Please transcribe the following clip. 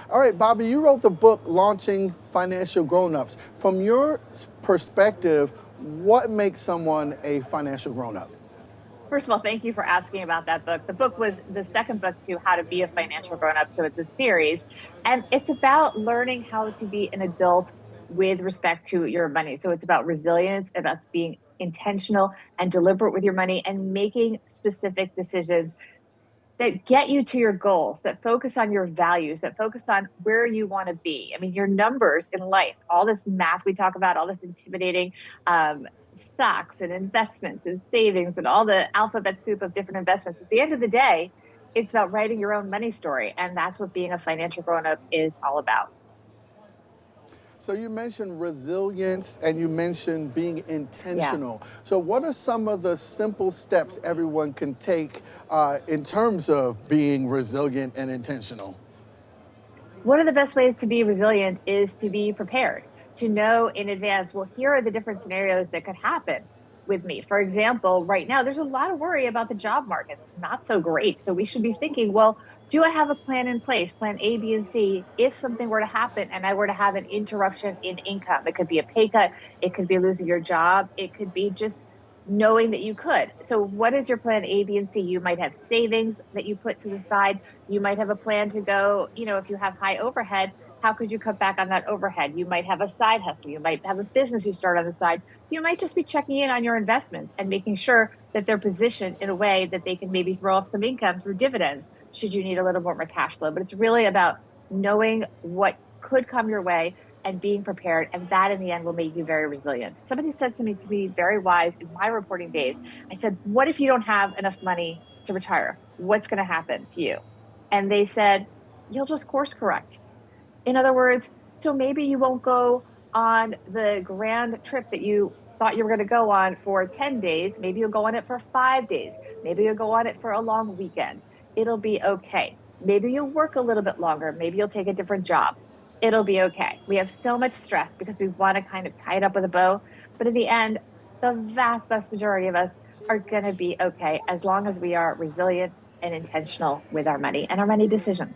All right, Bobby, you wrote the book Launching Financial Grownups. From your perspective, what makes someone a financial grown-up? First of all, thank you for asking about that book. The book was the second book to How to Be a Financial Grown-Up, so it's a series, and it's about learning how to be an adult with respect to your money. So it's about resilience, about being intentional and deliberate with your money and making specific decisions that get you to your goals, that focus on your values, that focus on where you want to be. I mean, your numbers in life, all this math we talk about, all this intimidating stocks and investments and savings and all the alphabet soup of different investments. At the end of the day, it's about writing your own money story. And that's what being a financial grown up is all about. So you mentioned resilience and you mentioned being Yeah. intentional. So what are some of the simple steps everyone can take in terms of being resilient and intentional? One of the best ways to be resilient is to be prepared, to know in advance, well, here are the different scenarios that could happen with me. For example, right now, there's a lot of worry about the job market. It's not so great. So we should be thinking, well, do I have a plan in place, plan A, B, and C, if something were to happen and I were to have an interruption in income? It could be a pay cut, it could be losing your job, it could be just knowing that you could. So, what is your plan A, B, and C? You might have savings that you put to the side. You might have a plan to go, if you have high overhead, how could you cut back on that overhead? You might have a side hustle. You might have a business you start on the side. You might just be checking in on your investments and making sure that they're positioned in a way that they can maybe throw off some income through dividends should you need a little more cash flow. But it's really about knowing what could come your way and being prepared. And that in the end will make you very resilient. Somebody said something to me very wise in my reporting days. I said, what if you don't have enough money to retire? What's going to happen to you? And they said, you'll just course correct. In other words, so maybe you won't go on the grand trip that you thought you were going to go on for 10 days. Maybe you'll go on it for 5 days. Maybe you'll go on it for a long weekend. It'll be okay. Maybe you'll work a little bit longer. Maybe you'll take a different job. It'll be okay. We have so much stress because we want to kind of tie it up with a bow. But in the end, the vast majority of us are going to be okay as long as we are resilient and intentional with our money and our money decisions.